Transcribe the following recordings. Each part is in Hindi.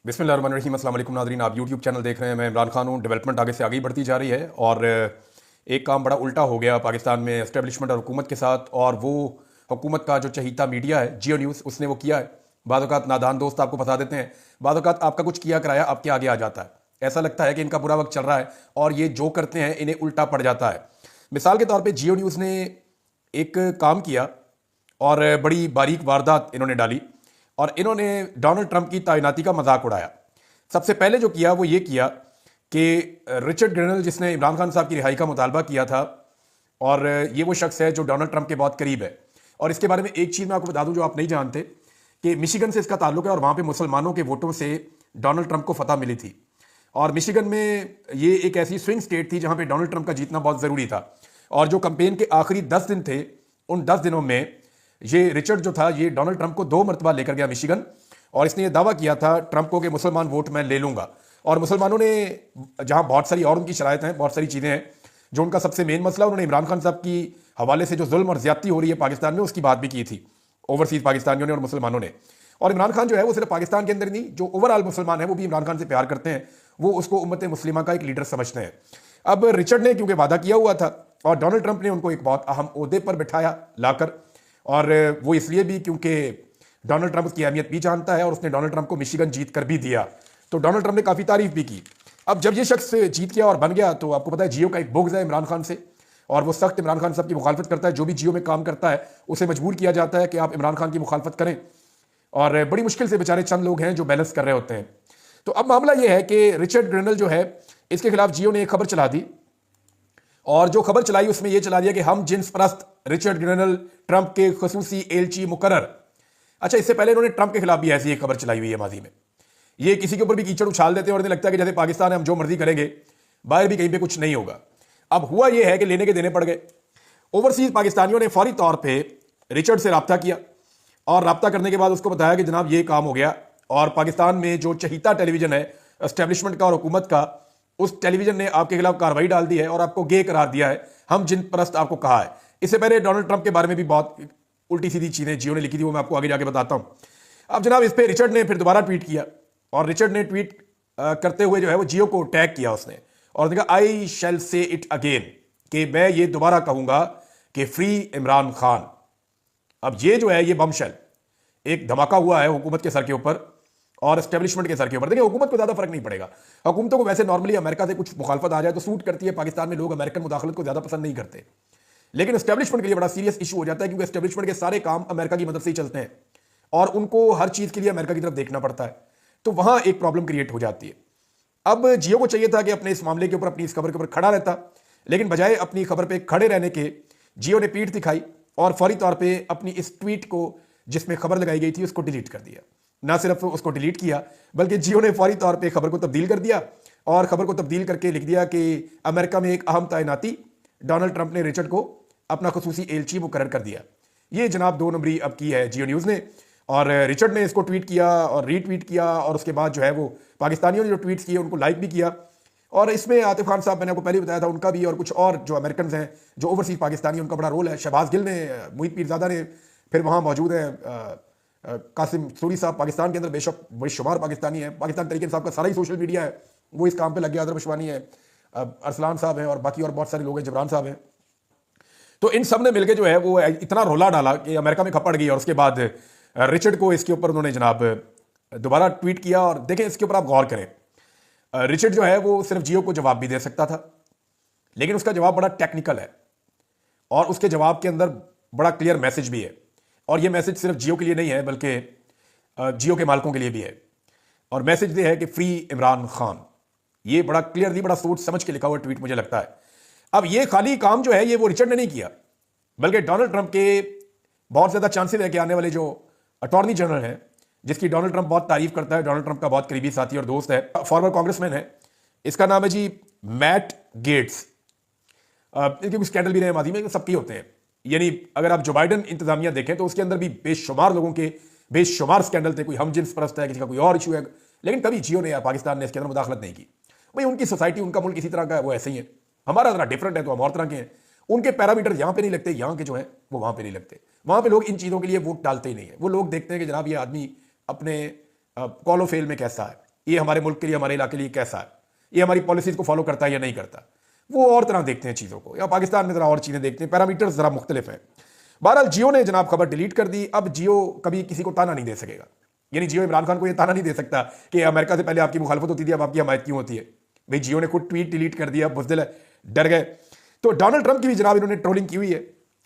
बिस्मिल्लाहिर्रहमानिर्रहीम। अस्सलाम वालेकुम नाज़रीन, आप यूट्यूब चैनल देख रहे हैं। मैं इमरान खान हूँ। डेवलपमेंट आगे से आगे ही बढ़ती जा रही है और एक काम बड़ा उल्टा हो गया पाकिस्तान में एस्टेब्लिशमेंट और हुकूमत के साथ, और वो हुकूमत का जो चहीता मीडिया है जियो न्यूज़, उसने वो किया है। बाद औक़ात नादान दोस्त आपको फंसा देते हैं, बाद औक़ात आपका कुछ किया कराया आपके आगे आ जाता है। ऐसा लगता है कि इनका बुरा वक्त चल रहा है और ये जो करते हैं इन्हें उल्टा पड़ जाता है। मिसाल के तौर पर जियो न्यूज़ ने एक काम किया और बड़ी बारीक वारदात इन्होंने डाली और इन्होंने डोनाल्ड ट्रंप की तैनाती का मजाक उड़ाया। सबसे पहले जो किया वो ये किया कि रिचर्ड ग्रेनल, जिसने इमरान खान साहब की रिहाई का मुतालबा किया था, और ये वो शख्स है जो डोनाल्ड ट्रंप के बहुत करीब है। और इसके बारे में एक चीज़ मैं आपको बता दूं जो आप नहीं जानते, कि मिशिगन से इसका ताल्लुक है और वहाँ पे मुसलमानों के वोटों से डोनाल्ड ट्रंप को फतह मिली थी। और मिशिगन में ये एक ऐसी स्विंग स्टेट थी जहाँ पे डोनाल्ड ट्रंप का जीतना बहुत ज़रूरी था। और जो कंपेन के आखिरी 10 दिन थे, उन 10 दिनों में ये रिचर्ड जो था ये डोनाल्ड ट्रंप को 2 मरतबा लेकर गया मिशिगन, और इसने ये दावा किया था ट्रंप को कि मुसलमान वोट मैं ले लूंगा। और मुसलमानों ने, जहां बहुत सारी और उनकी शरायत हैं, बहुत सारी चीज़ें हैं, जो उनका सबसे मेन मसला, उन्होंने इमरान खान साहब की हवाले से जो जुल्म और ज्यादती हो रही है पाकिस्तान में, उसकी बात भी की थी ओवरसीज पाकिस्तानियों ने और मुसलमानों ने। और इमरान खान जो है वो सिर्फ पाकिस्तान के अंदर नहीं, जो ओवरऑल मुसलमान है वो भी इमरान खान से प्यार करते हैं, वो उसको उम्मत मुस्लिमा का एक लीडर समझते हैं। अब रिचर्ड ने क्योंकि वादा किया हुआ था और डोनाल्ड ट्रंप ने उनको एक बहुत अहम ओहदे पर बिठाया लाकर, और वो इसलिए भी क्योंकि डोनाल्ड ट्रंप उसकी अहमियत भी जानता है और उसने डोनाल्ड ट्रंप को मिशिगन जीत कर भी दिया, तो डोनाल्ड ट्रंप ने काफ़ी तारीफ भी की। अब जब ये शख्स जीत गया और बन गया, तो आपको पता है जियो का एक बुग़्ज़ है इमरान खान से, और वो सख्त इमरान खान साहब की मुखालफत करता है। जो भी जियो में काम करता है उसे मजबूर किया जाता है कि आप इमरान खान की मुखालफत करें, और बड़ी मुश्किल से बेचारे चंद लोग हैं जो बैलेंस कर रहे होते हैं। तो अब मामला यह है कि रिचर्ड ग्रेनल जो है, इसके खिलाफ जियो ने एक खबर चला दी, और जो खबर चलाई उसमें यह चला दिया कि हम जिन्स परस्त रिचर्ड ग्रेनल ट्रंप के खसूसी एलची मुकर्रर। अच्छा, इससे पहले इन्होंने ट्रंप के खिलाफ भी ऐसी एक खबर चलाई हुई है माजी में। ये किसी के ऊपर भी कीचड़ उछाल देते हैं और इन्हें लगता है कि जैसे पाकिस्तान है, हम जो मर्जी करेंगे, बाहर भी कहीं पे कुछ नहीं होगा। अब हुआ यह है कि लेने के देने पड़ गए। ओवरसीज पाकिस्तानियों ने फौरी तौर पर रिचर्ड से रब्ता किया, और रब्ता करने के बाद उसको बताया कि जनाब ये काम हो गया, और पाकिस्तान में जो चहीता टेलीविजन है एस्टेब्लिशमेंट का और हुकूमत का, उस टेलीविजन ने आपके खिलाफ कार्रवाई डाल दी है और आपको गे करार दिया है, हम जिन परस्त आपको कहा है। इससे पहले डोनाल्ड ट्रंप के बारे में भी बहुत उल्टी सीधी चीजें जियो ने लिखी थी, वो मैं आपको आगे जाके बताता हूं। अब जनाब इस पर रिचर्ड ने फिर दोबारा ट्वीट किया, और रिचर्ड ने ट्वीट करते हुए जो है वो जियो को टैग किया उसने, और उसने कहा आई शैल से इट अगेन, कि मैं ये दोबारा कहूंगा कि फ्री इमरान खान। अब ये जो है ये बमशेल एक धमाका हुआ है हुकूमत के सर के ऊपर और एस्टेब्लिशमेंट के सर के ऊपर। देखिए, हुकूमत को ज्यादा फर्क नहीं पड़ेगा। हुकूमतों को वैसे नॉर्मली अमेरिका से कुछ मुखालफत आ जाए तो सूट करती है। पाकिस्तान में लोग अमेरिकन मुदाखलत को ज्यादा पसंद नहीं करते, लेकिन एस्टेब्लिशमेंट के लिए बड़ा सीरियस इशू हो जाता है, क्योंकि एस्टेब्लिशमेंट के सारे काम अमेरिका की मदद से ही चलते हैं और उनको हर चीज के लिए अमेरिका की तरफ देखना पड़ता है, तो वहां एक प्रॉब्लम क्रिएट हो जाती है। अब जियो को चाहिए था कि अपने इस मामले के ऊपर, अपनी इस खबर के ऊपर खड़ा रहता, लेकिन बजाय अपनी खबर पर खड़े रहने के जियो ने पीठ दिखाई और फौरी तौर पर अपनी इस ट्वीट को, जिसमें खबर लगाई गई थी, उसको डिलीट कर दिया। ना सिर्फ उसको डिलीट किया, बल्कि जियो ने फौरी तौर पे खबर को तब्दील कर दिया, और खबर को तब्दील करके लिख दिया कि अमेरिका में एक अहम तैनाती, डोनाल्ड ट्रंप ने रिचर्ड को अपना खसूसी एलची मुकर्रर कर दिया। ये जनाब 2 नंबरी अब की है जियो न्यूज़ ने, और रिचर्ड ने इसको ट्वीट किया और रीट्वीट किया, और उसके बाद जो है वो पाकिस्तानियों ने जो ट्वीट्स किए उनको लाइक भी किया। और इसमें आतिफ खान साहब, मैंने आपको पहले बताया था, उनका भी, और कुछ और जो अमेरिकन हैं जो ओवरसीज पाकिस्तानी, उनका बड़ा रोल है। शहबाज गिल ने, मोहित पीरजादा ने, फिर वहाँ मौजूद है कासिम सूरी साहब, पाकिस्तान के अंदर बेशुमार पाकिस्तानी है। पाकिस्तान तरीके साहब का सारा ही सोशल मीडिया है, वो इस काम पे लग गया। अदर बशवानी है, अरसलान साहब हैं, और बाकी और बहुत सारे लोग हैं, जबरान साहब हैं। तो इन सब ने मिलकर जो है वो इतना रोला डाला कि अमेरिका में खपड़ गई, और उसके बाद रिचर्ड को इसके ऊपर उन्होंने जनाब दोबारा ट्वीट किया। और देखें, इसके ऊपर आप गौर करें, रिचर्ड जो है वो सिर्फ जियो को जवाब भी दे सकता था, लेकिन उसका जवाब बड़ा टेक्निकल है, और उसके जवाब के अंदर बड़ा क्लियर मैसेज भी है। और ये मैसेज सिर्फ जियो के लिए नहीं है, बल्कि जियो के मालिकों के लिए भी है। और मैसेज ये है कि फ्री इमरान खान। ये बड़ा क्लियरली, बड़ा सोच समझ के लिखा हुआ ट्वीट मुझे लगता है। अब ये खाली काम जो है ये वो रिचर्ड ने नहीं किया, बल्कि डोनाल्ड ट्रंप के बहुत ज्यादा चांसेस है कि आने वाले जो अटॉर्नी जनरल है, जिसकी डोनाल्ड ट्रंप बहुत तारीफ करता है, डोनाल्ड ट्रंप का बहुत करीबी साथी और दोस्त है, फॉर्मर कांग्रेसमैन है, इसका नाम है जी मैट गेट्स। इनके कुछ स्कैंडल भी रहे माजी में, सबके होते हैं। यानी अगर आप जो बाइडन इंतजामिया देखें तो उसके अंदर भी बेशुमार लोगों के बेशुमार स्कैंडल थे। कोई हम जिन्स परस्त है, किसी का कोई और इशू है, लेकिन कभी जियो ने या पाकिस्तान ने इसके अंदर मुदाखलत नहीं की। भाई, उनकी सोसाइटी, उनका मुल्क इसी तरह का है, वो ऐसे ही है। हमारा जरा डिफरेंट है तो हम और तरह के हैं। उनके पैरामीटर यहाँ पे नहीं लगते, यहाँ के जो है वो वहाँ पे नहीं लगते। वहाँ पे लोग इन चीज़ों के लिए वोट डालते ही नहीं है। वो लोग देखते हैं कि जनाब ये आदमी अपने कॉलो फेल में कैसा है, ये हमारे मुल्क के लिए, हमारे इलाके के लिए कैसा है, ये हमारी पॉलिसीज को फॉलो करता है या नहीं करता, वो और तरह देखते हैं चीज़ों को, या पाकिस्तान में ज़रा और चीज़ें देखते हैं, पैरामीटर्स ज़रा मुख्तलिफ हैं। बहरहाल जियो ने जनाब खबर डिलीट कर दी। अब जियो कभी किसी को ताना नहीं दे सकेगा, यानी जियो इमरान खान को ये ताना नहीं दे सकता कि अमेरिका से पहले आपकी मुखालफत होती थी, अब आपकी हमायत क्यों होती है। भाई जियो ने खुद ट्वीट डिलीट कर दिया, बुज़दिल है, डर गए। तो डोनाल्ड ट्रंप की भी जनाब इन्होंने ट्रोलिंग की हुई है।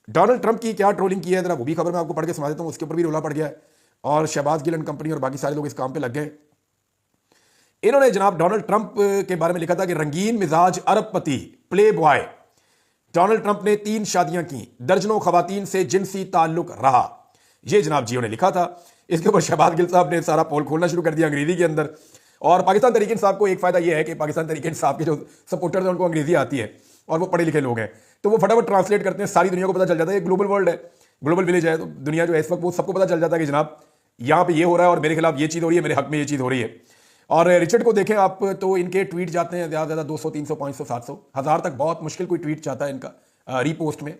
डोनाल्ड ट्रंप की क्या ट्रोलिंग की है, जरा वो भी खबर मैं आपको पढ़ के सुना देता हूँ, उसके ऊपर भी रोला पड़ गया है और शहबाज गिल एंड कंपनी और बाकी सारे लोग इस काम पे लग गए। इन्होंने जनाब डोनाल्ड ट्रंप के बारे में लिखा था कि रंगीन मिजाज अरबपति प्ले बॉय डोनाल्ड ट्रंप ने 3 शादियां की, दर्जनों खवातीन से जिनसी ताल्लुक रहा। यह जनाब जियो ने लिखा था। इसके ऊपर शहबाज गिल साहब ने सारा पोल खोलना शुरू कर दिया अंग्रेजी के अंदर। और पाकिस्तान तहरीक इंसाफ को एक फायदा यह है कि पाकिस्तान तहरीक इंसाफ के जो सपोर्टर्स हैं उनको अंग्रेजी आती है और वो पढ़े लिखे लोग हैं, तो वो फटाफट ट्रांसलेट करते हैं, सारी दुनिया को पता चल जाता है। ग्लोबल वर्ल्ड है, ग्लोबल विलेज है, तो दुनिया जो है इस वक्त वो सबको पता चल जाता है कि जनाब यहाँ पे ये हो रहा है और मेरे खिलाफ ये चीज़ हो रही है, मेरे हक में ये चीज़ हो रही है। और रिचर्ड को देखें आप तो इनके ट्वीट जाते हैं ज़्यादा ज़्यादा 200, 300, 500, 700, 1000 तक बहुत मुश्किल कोई ट्वीट चाहता है इनका रीपोस्ट में,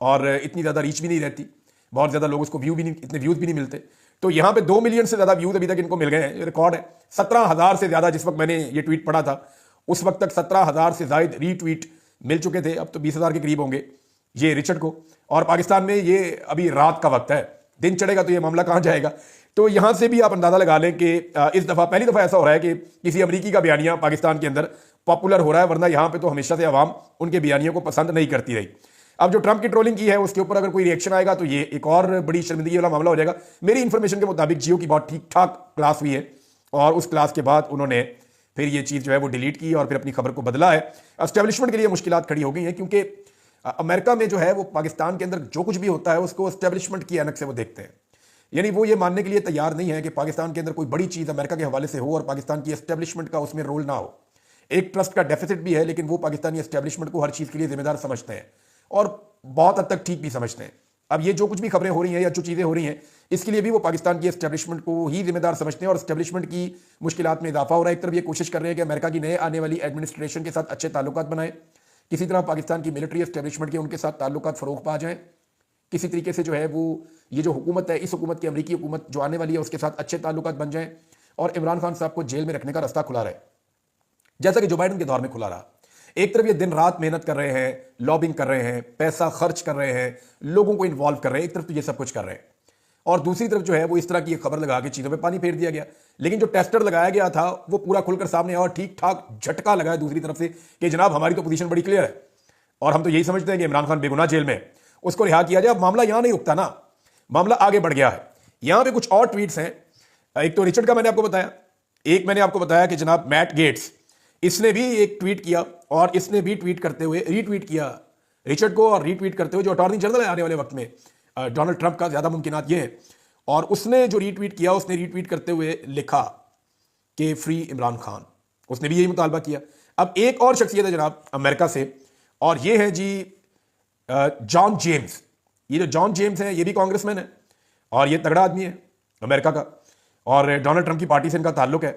और इतनी ज़्यादा रीच भी नहीं रहती, बहुत ज़्यादा लोग उसको व्यू भी नहीं, इतने व्यूज़ भी नहीं मिलते। तो यहाँ पे 2 मिलियन से ज़्यादा व्यूज़ अभी तक इनको मिल गए हैं, रिकॉर्ड है। 17,000 से ज़्यादा, जिस वक्त मैंने ये ट्वीट पढ़ा था उस वक्त तक 17,000 से ज़ायद रीट्वीट मिल चुके थे, अब तो 20,000 के करीब होंगे ये रिचर्ड को। और पाकिस्तान में ये अभी रात का वक्त है, दिन चढ़ेगा तो ये मामला कहाँ जाएगा। तो यहां से भी आप अंदाजा लगा लें कि इस दफा पहली दफा ऐसा हो रहा है कि किसी अमरीकी का बयानिया पाकिस्तान के अंदर पॉपुलर हो रहा है, वरना यहां पे तो हमेशा से अवाम उनके बयानियों को पसंद नहीं करती रही। अब जो ट्रंप की ट्रोलिंग की है उसके ऊपर अगर कोई रिएक्शन आएगा तो ये एक और बड़ी शर्मिंदगी वाला मामला हो जाएगा। मेरी इंफॉर्मेशन के मुताबिक जियो की बहुत ठीक ठाक क्लास हुई है और उस क्लास के बाद उन्होंने फिर ये चीज़ जो है वो डिलीट की और फिर अपनी खबर को बदला है। एस्टेब्लिशमेंट के लिए मुश्किलात खड़ी हो गई हैं, क्योंकि अमेरिका में जो है वो पाकिस्तान के अंदर जो कुछ भी होता है उसको एस्टेब्लिशमेंट की ऐनक से वो देखते हैं। यानी वो ये मानने के लिए तैयार नहीं है कि पाकिस्तान के अंदर कोई बड़ी चीज़ अमेरिका के हवाले से हो और पाकिस्तान की एस्टेब्लिशमेंट का उसमें रोल ना हो। एक ट्रस्ट का डेफिसिट भी है, लेकिन वो पाकिस्तानी एस्टेब्लिशमेंट को हर चीज़ के लिए जिम्मेदार समझते हैं और बहुत हद तक ठीक भी समझते हैं। अब ये जो कुछ भी खबरें हो रही हैं या जो चीज़ें हो रही हैं, इसके लिए भी वो पाकिस्तान की एस्टेब्लिशमेंट को ही जिम्मेदार समझते हैं और एस्टेब्लिशमेंट की मुश्किलात में इजाफा हो रहा है। एक तरफ ये कोशिश कर रहे हैं कि अमेरिका की नए आने वाली एडमिनिस्ट्रेशन के साथ अच्छे ताल्लुकात बनाए, किसी तरह पाकिस्तान की मिलिट्री एस्टेब्लिशमेंट के उनके साथ ताल्लुकात फ़रोग पा जाएं, किसी तरीके से जो है वो ये जो हुकूमत है, इस हुकूमत की अमरीकी हुकूमत जो आने वाली है उसके साथ अच्छे ताल्लुकात बन जाएं और इमरान खान साहब को जेल में रखने का रास्ता खुला रहे, जैसा कि जो बाइडन के दौर में खुला रहा। एक तरफ ये दिन रात मेहनत कर रहे हैं, लॉबिंग कर रहे हैं, पैसा खर्च कर रहे हैं, लोगों को इन्वॉल्व कर रहे हैं, एक तरफ तो ये सब कुछ कर रहे हैं और दूसरी तरफ जो है वो इस तरह की खबर लगा के चीज़ों पे पानी फेर दिया गया। लेकिन जो टेस्टर लगाया गया था वो पूरा खुलकर सामने आया और ठीक ठाक झटका लगाया दूसरी तरफ से कि जनाब हमारी तो पोजीशन बड़ी क्लियर है और हम तो यही समझते हैं कि इमरान खान बेगुनाह जेल में, उसको रिहा किया जाए। अब मामला यहां नहीं उगता ना, मामला आगे बढ़ गया है। यहां पे कुछ और ट्वीट्स हैं। एक तो रिचर्ड का मैंने आपको बताया, एक मैंने आपको बताया कि जनाब मैट गेट्स, इसने भी एक ट्वीट किया और इसने भी ट्वीट करते हुए रीट्वीट किया रिचर्ड को और रीट्वीट करते हुए जो अटॉर्नी जनरल है आने वाले वक्त में डोनाल्ड ट्रंप का ज्यादा मुमकिनात ये है। और उसने जो रीट्वीट किया उसने रीट्वीट करते हुए लिखा कि फ्री इमरान खान, उसने भी यही मुतालबा किया। अब एक और शख्सियत है जनाब अमेरिका से और ये है जी जॉन जेम्स। ये जो जॉन जेम्स हैं ये भी कांग्रेसमैन है और ये तगड़ा आदमी है अमेरिका का और डोनाल्ड ट्रंप की पार्टी से इनका ताल्लुक है,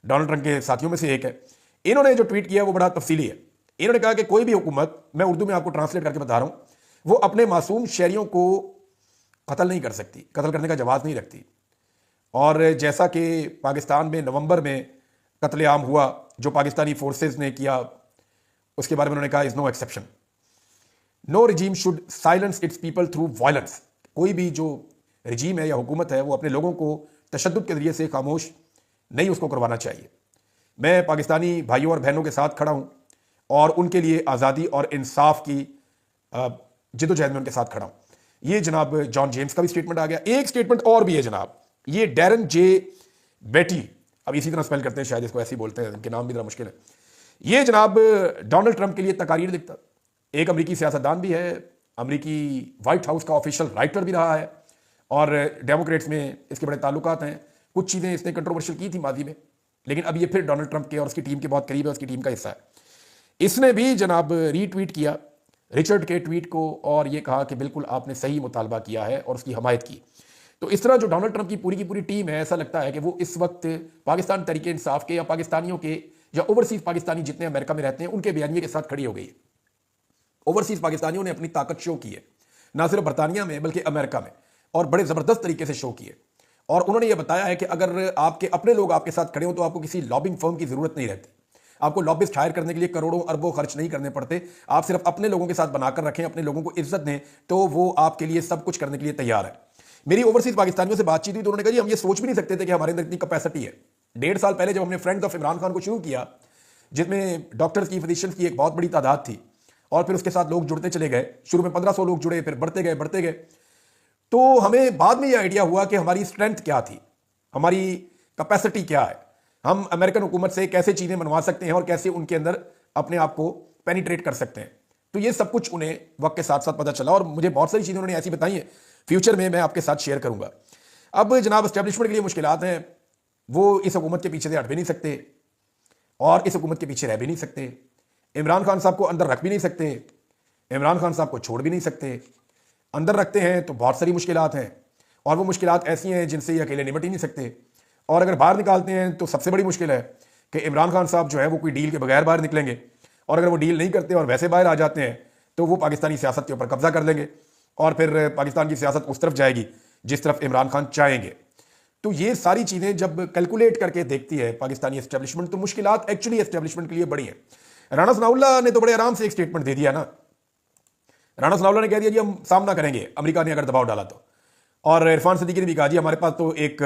डोनाल्ड ट्रंप के साथियों में से एक है। इन्होंने जो ट्वीट किया वो बड़ा तफसीली है। इन्होंने कहा कि कोई भी हुकूमत, मैं उर्दू में आपको ट्रांसलेट करके बता रहा हूं, वो अपने मासूम शहरियों को कत्ल नहीं कर सकती, कत्ल करने का जवाब नहीं रखती। और जैसा कि पाकिस्तान में नवंबर में कत्लेआम हुआ जो पाकिस्तानी फोर्सेस ने किया, उसके बारे में उन्होंने कहा is no exception, no regime should silence its people through violence. कोई भी जो रिजीम है या हुकूमत है वो अपने लोगों को तशद्दुद के जरिए से खामोश नहीं उसको करवाना चाहिए। मैं पाकिस्तानी भाइयों और बहनों के साथ खड़ा हूं और उनके लिए आज़ादी और इंसाफ की जिद्दोजहद में उनके साथ खड़ा हूं। ये जनाब जॉन जेम्स का भी स्टेटमेंट आ गया। एक स्टेटमेंट और भी है जनाब, ये डैरन जे बेटी, अब इसी तरह स्पेल करते हैं शायद, इसको ऐसे ही बोलते हैं, इनके नाम भी जरा मुश्किल है। ये जनाब डोनाल्ड ट्रंप के लिए तकारीर लिखता, एक अमरीकी सियासतदान भी है, अमरीकी वाइट हाउस का ऑफिशियल राइटर भी रहा है और डेमोक्रेट्स में इसके बड़े ताल्लुकात हैं। कुछ चीज़ें इसने कंट्रोवर्शियल की थी माजी में, लेकिन अब ये फिर डोनाल्ड ट्रंप के और उसकी टीम के बहुत करीब है, उसकी टीम का हिस्सा है। इसने भी जनाब रीट्वीट किया रिचर्ड के ट्वीट को और ये कहा कि बिल्कुल आपने सही मुतालबा किया है और उसकी हमायत की। तो इस तरह जो डोनाल्ड ट्रंप की पूरी टीम है, ऐसा लगता है कि वो इस वक्त पाकिस्तान तरीके इंसाफ के या पाकिस्तानियों के या ओवरसीज पाकिस्तानी जितने अमेरिका में रहते हैं उनके बयानिए के साथ खड़ी हो गई है। ओवरसीज पाकिस्तानियों ने अपनी ताकत शो की है, ना सिर्फ बरतानिया में बल्कि अमेरिका में, और बड़े ज़बरदस्त तरीके से शो की है। और उन्होंने ये बताया है कि अगर आपके अपने लोग आपके साथ खड़े हो तो आपको किसी लॉबिंग फर्म की जरूरत नहीं रहती। आपको लॉबिस्ट हायर करने के लिए करोड़ों अरबों खर्च नहीं करने पड़ते। आप सिर्फ अपने लोगों के साथ बनाकर रखें, अपने लोगों को इज्जत दें, तो वो आपके लिए सब कुछ करने के लिए तैयार है। मेरी ओवरसीज पाकिस्तानियों से बातचीत हुई तो उन्होंने कहा जी हम ये सोच भी नहीं सकते थे कि हमारे अंदर इतनी कैपेसिटी है। 1.5 साल पहले जब हमने फ्रेंड्स ऑफ इमरान खान को शुरू किया, जिसमें डॉक्टर्स की, फिजिशियंस की एक बहुत बड़ी तादाद थी, और फिर उसके साथ लोग जुड़ते चले गए। शुरू में 1500 लोग जुड़े, फिर बढ़ते गए। तो हमें बाद में यह आइडिया हुआ कि हमारी स्ट्रेंथ क्या थी, हमारी कैपेसिटी क्या है, हम अमेरिकन हुकूमत से कैसे चीजें बनवा सकते हैं और कैसे उनके अंदर अपने आप को पेनिट्रेट कर सकते हैं। तो ये सब कुछ उन्हें वक्त के साथ साथ पता चला और मुझे बहुत सारी चीजें उन्होंने ऐसी बताई हैं, फ्यूचर में मैं आपके साथ शेयर करूंगा। अब जनाब, एस्टेब्लिशमेंट के लिए मुश्किलात हैं, वो इस हुकूमत के पीछे से हट भी नहीं सकते और इस हुकूमत के पीछे रह भी नहीं सकते। इमरान खान साहब को अंदर रख भी नहीं सकते, इमरान खान साहब को छोड़ भी नहीं सकते। अंदर रखते हैं तो बहुत सारी मुश्किलात हैं और वो मुश्किलात ऐसी हैं जिनसे ये अकेले निपट ही नहीं सकते। और अगर बाहर निकालते हैं तो सबसे बड़ी मुश्किल है कि इमरान खान साहब जो है वो कोई डील के बगैर बाहर निकलेंगे, और अगर वो डील नहीं करते और वैसे बाहर आ जाते हैं तो वो पाकिस्तानी सियासत के ऊपर कब्जा कर लेंगे और फिर पाकिस्तान की सियासत उस तरफ जाएगी जिस तरफ इमरान खान चाहेंगे। तो ये सारी चीज़ें जब कैलकुलेट करके देखती है पाकिस्तानी एस्टेब्लिशमेंट तो मुश्किलात एक्चुअली एस्टेब्लिशमेंट के लिए बड़ी हैं। राणा सनाउल्लाह ने तो बड़े आराम से एक स्टेटमेंट दे दिया ना। राणा सनाउल्लाह ने कह दिया जी हम सामना करेंगे अमेरिका ने अगर दबाव डाला तो। और इरफान सिद्दीकी ने भी कहा जी हमारे पास तो एक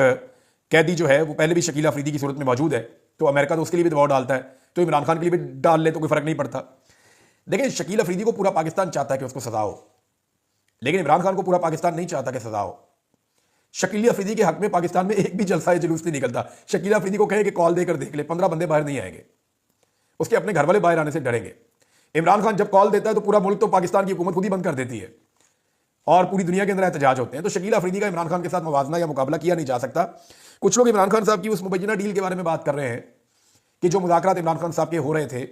कैदी जो है वो पहले भी शकील अफरीदी की सूरत में मौजूद है, तो अमेरिका तो उसके लिए भी दबाव डालता है, तो इमरान खान के लिए भी डाल ले तो कोई फर्क नहीं पड़ता। देखिए, शकील अफरीदी को पूरा पाकिस्तान चाहता है कि उसको सजा हो, लेकिन इमरान खान को पूरा पाकिस्तान नहीं चाहता कि सजा हो। शकील अफरीदी के हक में पाकिस्तान में एक भी जलसा या जुलूस नहीं निकलता। शकील अफरीदी को कहे कि कॉल देकर देख ले, 15 बंदे बाहर नहीं आएंगे, उसके अपने घर वाले बाहर आने से डरेंगे। इमरान खान जब कॉल देता है तो पूरा मुल्क तो पाकिस्तान की हुकूमत खुद ही बंद कर देती है और पूरी दुनिया के अंदर एहतजाज होते हैं। तो शकील अफरीदी का इमरान खान के साथ मुवाजना या मुकाबला किया नहीं जा सकता। कुछ लोग इमरान खान साहब की उस मुबैना डील के बारे में बात कर रहे हैं कि जो मुज़ाकरात इमरान खान साहब के हो रहे थे,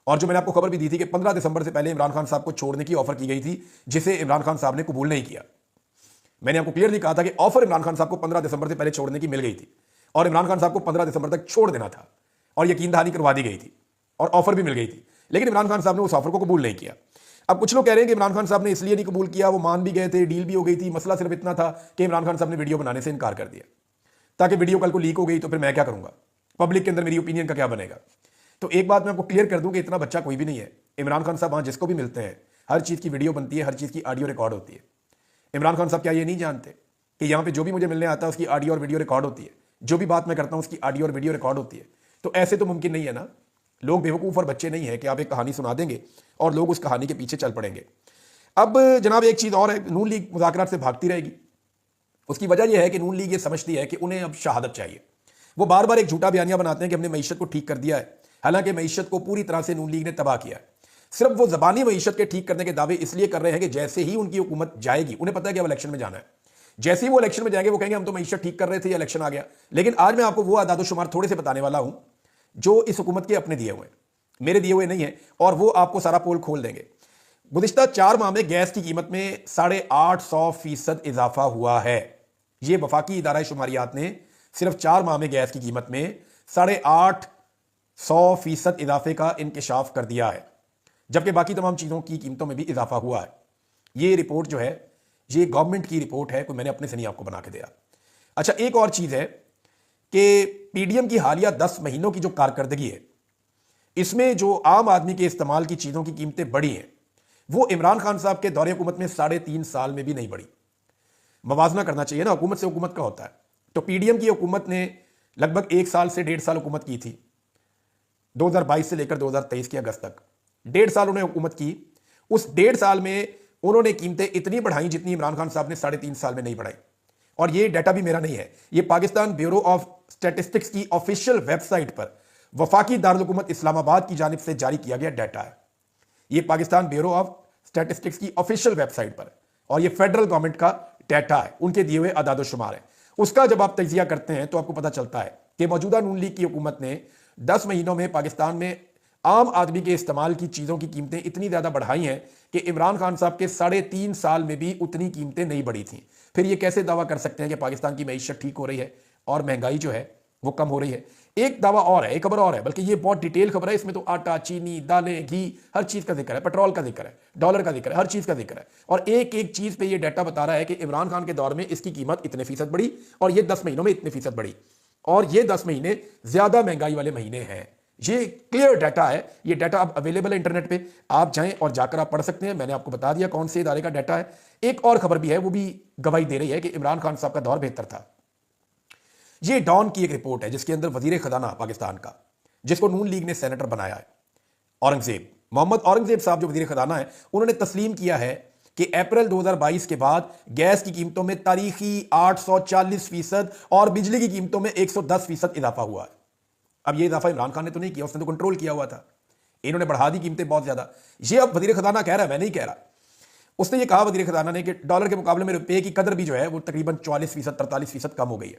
और जो मैंने आपको खबर भी दी थी कि 15 दिसंबर से पहले इमरान खान साहब को छोड़ने की ऑफर की गई थी, जिसे इमरान खान साहब ने कबूल नहीं किया। मैंने आपको क्लियरली कहा था कि ऑफर इमरान खान साहब को 15 दिसंबर से पहले छोड़ने की मिल गई थी और इमरान खान साहब को 15 दिसंबर तक छोड़ देना था और यकीन दहानी करवा दी गई थी और ऑफर भी मिल गई थी, लेकिन इमरान खान साहब ने उस ऑफर को कबूल नहीं किया। अब कुछ लोग कह रहे हैं कि इमरान खान साहब ने इसलिए नहीं कबूल किया, वो मान भी गए थे, डील भी हो गई थी, मसला सिर्फ इतना था कि इमरान खान साहब ने वीडियो बनाने से इनकार कर दिया, ताकि वीडियो कल को लीक हो गई तो फिर मैं क्या करूंगा, पब्लिक के अंदर मेरी ओपिनियन का क्या बनेगा। तो एक बात मैं आपको क्लियर कर दूं कि इतना बच्चा कोई भी नहीं है। इमरान खान साहब वहां जिसको भी मिलते हैं हर चीज़ की वीडियो बनती है, हर चीज़ की ऑडियो रिकॉर्ड होती है। इमरान खान साहब क्या ये नहीं जानते कि यहाँ पे जो भी मुझे मिलने आता है उसकी ऑडियो और वीडियो रिकॉर्ड होती है, जो भी बात मैं करता हूँ उसकी ऑडियो और वीडियो रिकॉर्ड होती है। तो ऐसे तो मुमकिन नहीं है ना, लोग बेवकूफ़ और बच्चे नहीं है कि आप एक कहानी सुना देंगे और लोग उस कहानी के पीछे चल पड़ेंगे। अब जनाब एक चीज़ और है, नून लीग मुज़ाकरात से भागती रहेगी। उसकी वजह यह है कि नून लीग ये समझती है कि उन्हें अब शहादत चाहिए। वो बार बार एक झूठा बयानिया बनाते हैं कि हमने मईशत को ठीक कर दिया है, हालांकि मईशत को पूरी तरह से नून लीग ने तबाह किया है। सिर्फ वो ज़बानी मईशत के ठीक करने के दावे इसलिए कर रहे हैं कि जैसे ही उनकी हुकूमत जाएगी, उन्हें पता है कि अब इलेक्शन में जाना है, जैसे ही वो इलेक्शन में जाएंगे वो कहेंगे हम तो मईशत ठीक कर रहे थे, इलेक्शन आ गया। लेकिन आज मैं आपको वो आदादोशुमार थोड़े से बताने वाला हूं जो इस हुकूमत के अपने दिए हुए, मेरे दिए हुए नहीं है, और वो आपको सारा पोल खोल देंगे। गुज़िश्ता 4 माह में गैस की कीमत में 850% इजाफा हुआ है। ये वफाकी इदारा शुमारियात ने सिर्फ 4 माह में गैस की कीमत में 850% इजाफे का इंकशाफ कर दिया है, जबकि बाकी तमाम चीज़ों की कीमतों में भी इजाफा हुआ है। ये रिपोर्ट जो है ये गवर्नमेंट की रिपोर्ट है, कोई मैंने अपने से नहीं आपको बना के दिया। अच्छा, एक और चीज़ है कि पीडीएम की हालिया 10 महीनों की जो कारकर्दगी है, इसमें जो आम आदमी के इस्तेमाल की चीज़ों की कीमतें बढ़ी हैं, वो इमरान खान साहब के दौरे हुकूमत में 3.5 साल में भी नहीं बढ़ी। मवाजना करना चाहिए ना, हुकूमत से हुकूमत का होता है। तो पीडीएम की हुकूमत ने लगभग 1 साल से 1.5 साल हुकूमत की थी, 2022 से लेकर 2023 के अगस्त तक 1.5 साल उन्होंने हुकूमत की। उस 1.5 साल में उन्होंने कीमतें इतनी बढ़ाई जितनी इमरान खान साहब ने 3.5 साल में नहीं बढ़ाई। और ये डाटा भी मेरा नहीं है, ये पाकिस्तान ब्यूरो ऑफ स्टैटिस्टिक्स की ऑफिशियल वेबसाइट पर वफाकी दारुल हुकूमत इस्लामाबाद की जानिब से जारी किया गया डाटा है। ये पाकिस्तान ब्यूरो ऑफ स्टैटिस्टिक्स की ऑफिशियल वेबसाइट पर, और ये फेडरल गवर्नमेंट का डाटा है, उनके दिए हुए अदाद-ओ-शुमार है। उसका जब आप तजिया करते हैं तो आपको पता चलता है कि मौजूदा नून लीग की हुकूमत ने 10 महीनों में पाकिस्तान में आम आदमी के इस्तेमाल की चीज़ों की कीमतें इतनी ज़्यादा बढ़ाई हैं कि इमरान खान साहब के 3.5 साल में भी उतनी कीमतें नहीं बढ़ी थी। फिर ये कैसे दावा कर सकते हैं कि पाकिस्तान की मईशत ठीक हो रही है और महंगाई जो है वो कम हो रही है। एक दावा और है, एक खबर और है, बल्कि ये बहुत डिटेल खबर है, इसमें तो आटा, चीनी, दालें, घी, हर चीज का जिक्र है, पेट्रोल का जिक्र है, डॉलर का जिक्र है, हर चीज का जिक्र है। और एक एक चीज पे ये डाटा बता रहा है कि इमरान खान के दौर में इसकी कीमत इतने फीसद बढ़ी और ये 10 महीनों में इतने फीसद बढ़ी, और ये 10 महीने ज्यादा महंगाई वाले महीने हैं। ये क्लियर डाटा है, ये डाटा अब अवेलेबल है इंटरनेट पे, आप जाएं और जाकर आप पढ़ सकते हैं। मैंने आपको बता दिया कौन से इदारे का डाटा है। एक और खबर भी है, वो भी गवाही दे रही है कि इमरान खान साहब का दौर बेहतर था। ये डॉन की एक रिपोर्ट है जिसके अंदर वजीर खजाना पाकिस्तान का, जिसको नून लीग ने सेनेटर बनाया है, औरंगजेब, मोहम्मद औरंगजेब साहब जो वजीर खजाना है, उन्होंने तस्लीम किया है कि अप्रैल 2022 के बाद गैस की कीमतों में तारीखी 840% और बिजली की कीमतों में 110% इजाफा हुआ है। अब ये इजाफा इमरान खान ने तो नहीं किया, उसने तो कंट्रोल किया हुआ था, इन्होंने बढ़ा दी कीमतें बहुत ज्यादा। ये अब वजीर खजाना कह रहा है, मैं नहीं कह रहा। उसने ये कहा वजीर खजाना ने कि डॉलर के मुकाबले में रुपए की कदर भी जो है वो तकरीबन 44% 43% कम हो गई है।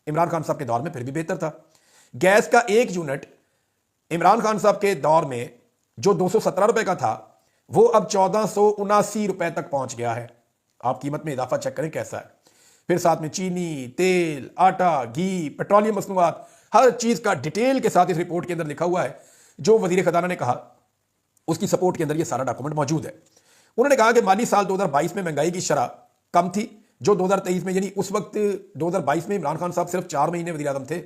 इमरान खान साहब के दौर में फिर भी बेहतर था। गैस का एक यूनिट इमरान खान साहब के दौर में जो 217 रुपए का था, वो अब 1479 रुपए तक पहुंच गया है। आप कीमत में इजाफा चेक करें कैसा है। फिर साथ में चीनी, तेल, आटा, घी, पेट्रोलियम मसनूआत, हर चीज का डिटेल के साथ इस रिपोर्ट के अंदर लिखा हुआ है। जो वजीर खजाना ने कहा उसकी सपोर्ट के अंदर ये सारा डॉक्यूमेंट मौजूद है। उन्होंने कहा कि माली साल 2022 में महंगाई की शरह कम थी जो 2023 में, यानी उस वक्त 2022 में इमरान खान साहब सिर्फ 4 महीने वज़ीर आज़म थे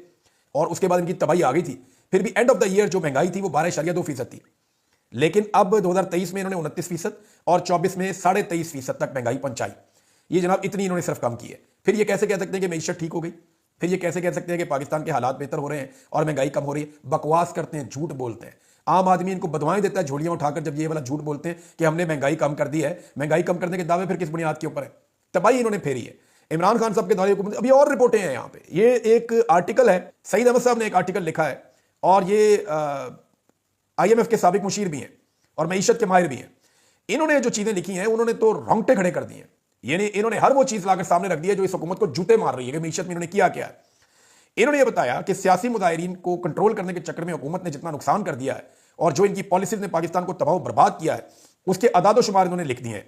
और उसके बाद इनकी तबाही आ गई थी। फिर भी एंड ऑफ द ईयर जो महंगाई थी वो 12.2% थी, लेकिन अब 2023 में इन्होंने 29% और 24 में 23.5% तक महंगाई पहुंचाई। ये जनाब इतनी इन्होंने सिर्फ कम की है। फिर ये कैसे कह सकते हैं कि मईशत ठीक हो गई? फिर ये कैसे कह सकते हैं कि पाकिस्तान के हालात बेहतर हो रहे हैं और महंगाई कम हो रही है? बकवास करते हैं, झूठ बोलते हैं। आम आदमी इनको बदवाएं देता है झोलियां उठाकर जब ये वाला झूठ बोलते हैं कि हमने महंगाई कम कर दी है। महंगाई कम करने के दावे फिर किस बुनियाद के ऊपर है? तबाही इन्होंने फेरी है इमरान खान साहब के दौरे हुकूमत। अभी और रिपोर्टें हैं यहाँ पे, ये एक आर्टिकल है, सईद अहमद साहब ने एक आर्टिकल लिखा है और ये IMF के साबिक मुशीर भी हैं और मईशत के माहिर भी हैं। इन्होंने जो चीजें लिखी हैं उन्होंने तो रोंगटे खड़े कर दिए हैं। यानी इन्होंने हर वो चीज लाकर सामने रख दी है जो इस हुकूमत को जूते मार रही है कि मईशत में इन्होंने किया क्या है। इन्होंने ये बताया कि सियासी मुजाहिरीन को कंट्रोल करने के चक्कर में हुकूमत ने जितना नुकसान कर दिया है और जो इनकी पॉलिसीज ने पाकिस्तान को तबाह बर्बाद किया है उसके अदादोशुमार इन्होंने लिख दिए हैं।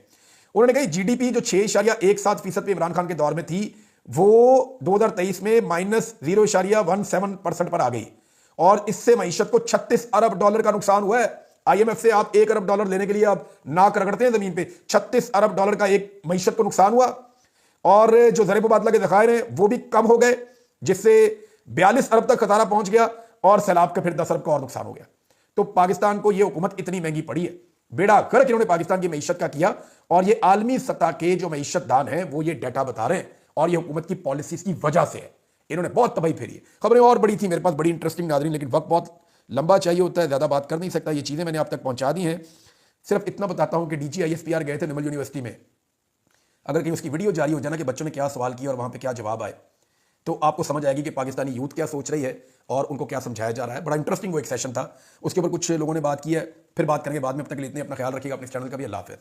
उन्होंने कहा GDP जो 6.17% पे इमरान खान के दौर में थी वो 2023 में -0.17% पर आ गई और इससे मईशत को $36 अरब का नुकसान हुआ है। IMF से आप $1 अरब लेने के लिए आप नाक रगड़ते हैं जमीन पे। $36 अरब का एक मईशत को नुकसान हुआ और जो ज़र मुबादला के ज़खायर हैं वो भी कम हो गए, जिससे 42 अरब तक खसारा पहुंच गया और सैलाब का फिर 10 अरब का और नुकसान हो गया। तो पाकिस्तान को यह हुकूमत इतनी महंगी पड़ी है, बेड़ा गर्क इन्होंने पाकिस्तान की मईशत का किया और ये आलमी सतह के जो मईशत दान है वो ये डाटा बता रहे हैं और ये हुकूमत की पॉलिसीज की वजह से है। इन्होंने बहुत तबाही फेरी है। खबरें और बड़ी थी मेरे पास, बड़ी इंटरेस्टिंग नाज़रीन, लेकिन वक्त बहुत लंबा चाहिए होता है, ज़्यादा बात कर नहीं सकता। ये चीज़ें मैंने आप तक पहुंचा दी हैं। सिर्फ इतना बताता हूं कि DG ISPR गए थे निर्मल यूनिवर्सिटी में। अगर कहीं उसकी वीडियो जारी हो जाए ना कि बच्चों ने क्या सवाल किया और वहां पे क्या जवाब आए, तो आपको समझ आएगी कि पाकिस्तानी यूथ क्या सोच रही है और उनको क्या समझाया जा रहा है। बड़ा इंटरेस्टिंग वो एक सेशन था, उसके ऊपर कुछ लोगों ने बात की है, फिर बात करेंगे बाद में। अब तक के लिए इतने, अपना ख्याल रखिएगा, अपने चैनल का भी। अल्लाह हाफ़िज़।